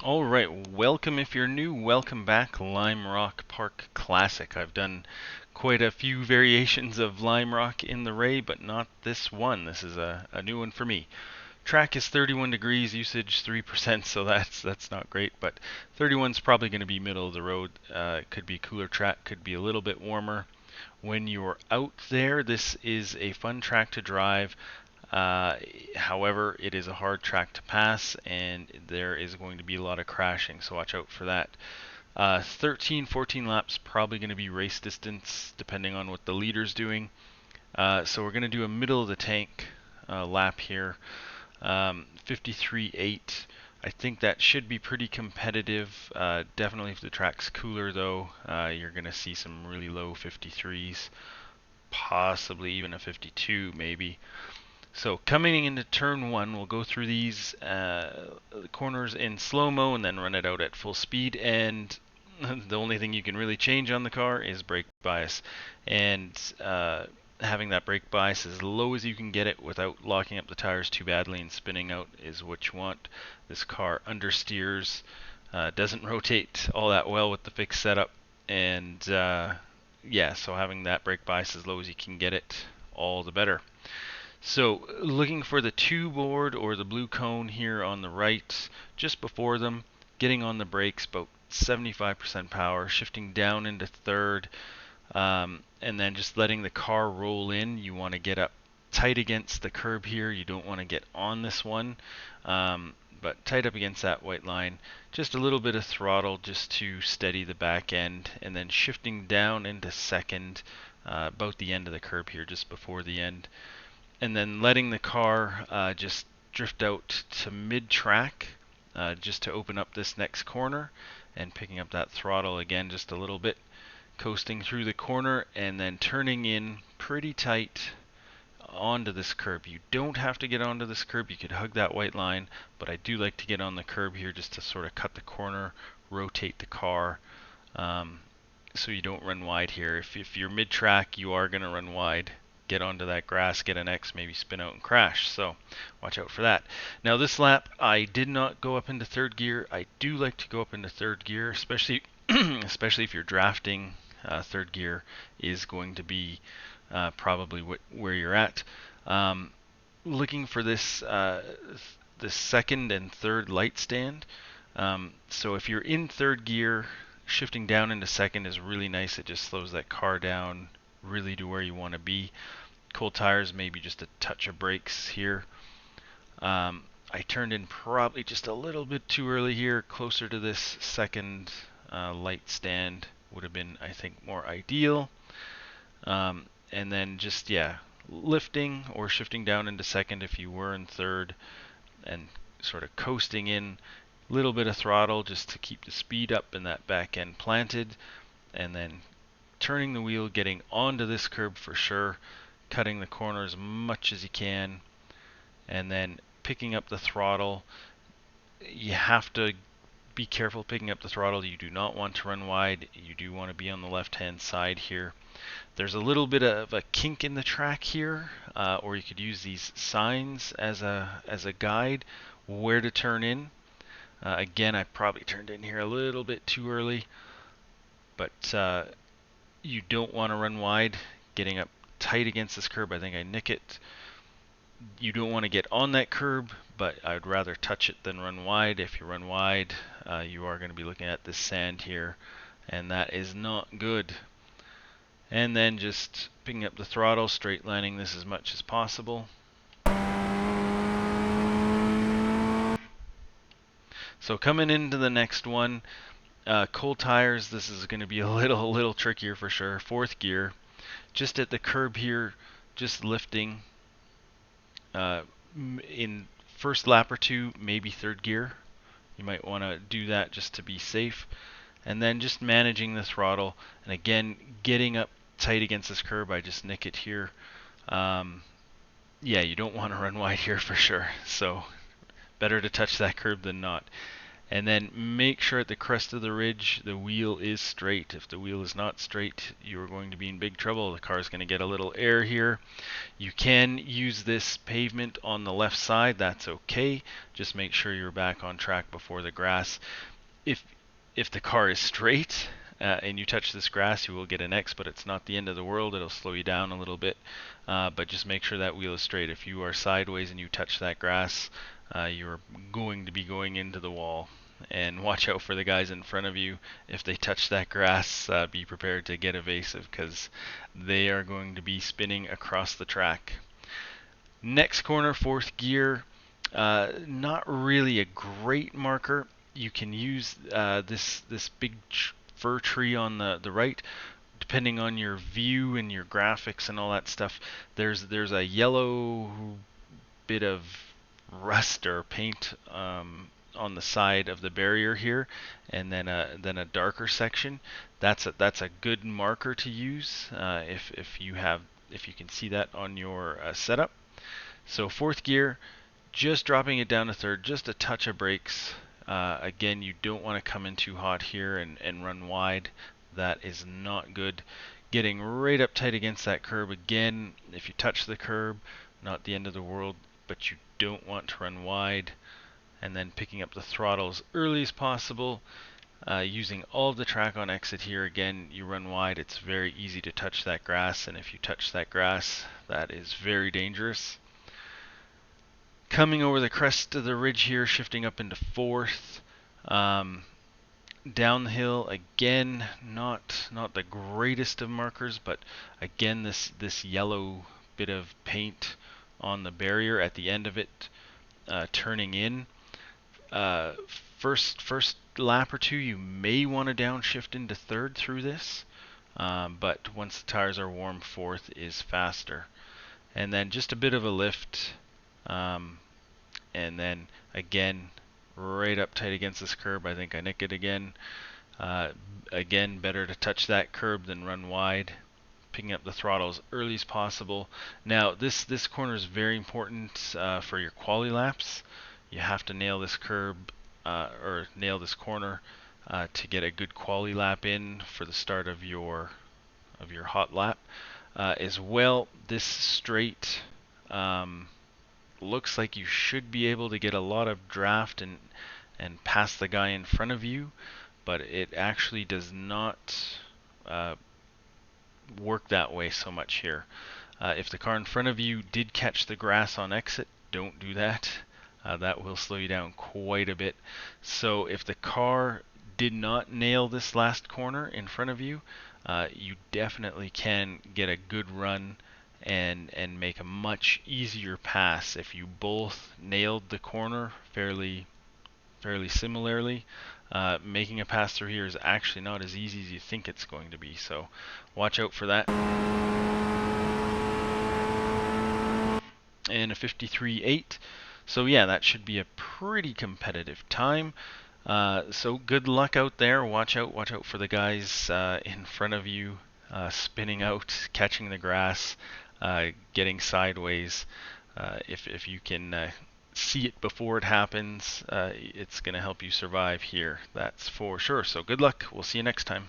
Alright, welcome if you're new, welcome back Limerock Park Classic. I've done quite a few variations of Limerock in the Ray, but not this one. This is a new one for me. Track is 31 degrees, usage 3%, so that's not great, but 31's probably going to be middle of the road. It could be a cooler track, could be a little bit warmer. When you're out there, this is a fun track to drive. Uh, However, it is a hard track to pass, and there is going to be a lot of crashing, so watch out for that. 13, 14 laps, probably going to be race distance, depending on what the leader's doing. So we're going to do a middle of the tank lap here. 53.8. I think that should be pretty competitive. Definitely if the track's cooler though, you're going to see some really low 53s, possibly even a 52 maybe. So coming into turn one, we'll go through these corners in slow-mo and then run it out at full speed. And the only thing you can really change on the car is brake bias. And having that brake bias as low as you can get it without locking up the tires too badly and spinning out is what you want. This car understeers, doesn't rotate all that well with the fixed setup. And yeah, so having that brake bias as low as you can get it, all the better. So looking for the 2 board or the blue cone here on the right, just before them, getting on the brakes, about 75% power, shifting down into third, and then just letting the car roll in. You want to get up tight against the curb here. You don't want to get on this one, but tight up against that white line. Just a little bit of throttle just to steady the back end, and then shifting down into second, about the end of the curb here, just before the end. And then letting the car just drift out to mid-track just to open up this next corner, and picking up that throttle again just a little bit, coasting through the corner and then turning in pretty tight onto this curb. You don't have to get onto this curb, you could hug that white line, but I do like to get on the curb here just to sort of cut the corner, rotate the car, so you don't run wide here. If you're mid-track, you are going to run wide. Get onto that grass, get an X, maybe spin out and crash. So watch out for that. Now this lap, I did not go up into third gear. I do like to go up into third gear, especially especially if you're drafting. Third gear is going to be probably where you're at. Looking for this this second and third light stand. So if you're in third gear, shifting down into second is really nice. It just slows that car down really to where you want to be. Cold tires, maybe just a touch of brakes here. I turned in probably just a little bit too early here. Closer to this second light stand would have been, I think, more ideal. And then just, yeah, lifting or shifting down into second if you were in third, and sort of coasting in, little bit of throttle just to keep the speed up and that back end planted, and then turning the wheel, getting onto this curb for sure, cutting the corner as much as you can, and then picking up the throttle. You have to be careful picking up the throttle. You do not want to run wide. You do want to be on the left-hand side here. There's a little bit of a kink in the track here, or you could use these signs as a guide where to turn in. Again, I probably turned in here a little bit too early, but you don't want to run wide. Getting up tight against this curb, I think I nick it. You don't want to get on that curb, but I'd rather touch it than run wide. If you run wide, you are going to be looking at this sand here, and that is not good. And then just picking up the throttle, straight lining this as much as possible. So coming into the next one, cold tires, this is going to be a little trickier for sure. Fourth gear, just at the curb here, just lifting. In first lap or two, maybe third gear. You might want to do that just to be safe. And then just managing the throttle, and again, getting up tight against this curb. I just nick it here. Yeah, you don't want to run wide here for sure. So better to touch that curb than not. And then make sure at the crest of the ridge the wheel is straight. If the wheel is not straight, you're going to be in big trouble. The car is going to get a little air here. You can use this pavement on the left side, that's okay. Just make sure you're back on track before the grass. If the car is straight and you touch this grass, you will get an X, but it's not the end of the world. It'll slow you down a little bit, but just make sure that wheel is straight. If you are sideways and you touch that grass, you're going to be going into the wall. And watch out for the guys in front of you. If they touch that grass, be prepared to get evasive, because they are going to be spinning across the track. Next corner, fourth gear. Not really a great marker. You can use this big fir tree on the right. Depending on your view and your graphics and all that stuff, there's a yellow bit of rust or paint on the side of the barrier here, and then a darker section. That's a good marker to use if you can see that on your setup. So fourth gear, just dropping it down to third, just a touch of brakes. Again, you don't want to come in too hot here and run wide. That is not good. Getting right up tight against that curb again. If you touch the curb, not the end of the world, but you don't want to run wide. And then picking up the throttle as early as possible. Using all of the track on exit here. Again, you run wide, it's very easy to touch that grass, and if you touch that grass, that is very dangerous. Coming over the crest of the ridge here, shifting up into fourth. Down the hill again, not the greatest of markers, but again this yellow bit of paint on the barrier at the end of it, turning in. First lap or two, you may want to downshift into third through this, but once the tires are warm, fourth is faster. And then just a bit of a lift, and then again right up tight against this curb. I think I nick it again. Again, better to touch that curb than run wide. Picking up the throttle as early as possible. Now this corner is very important for your quali laps. You have to nail this curb or nail this corner to get a good quali lap in for the start of your hot lap. As well, this straight looks like you should be able to get a lot of draft and pass the guy in front of you, but it actually does not work that way so much here. If the car in front of you did catch the grass on exit, don't do that. That will slow you down quite a bit. So if the car did not nail this last corner in front of you, you definitely can get a good run and make a much easier pass if you both nailed the corner fairly similarly. Making a pass through here is actually not as easy as you think it's going to be, so watch out for that. And a 53.8. So yeah, that should be a pretty competitive time. So good luck out there. Watch out for the guys in front of you, spinning out, catching the grass, getting sideways. If you can see it before it happens, it's going to help you survive here. That's for sure. So good luck. We'll see you next time.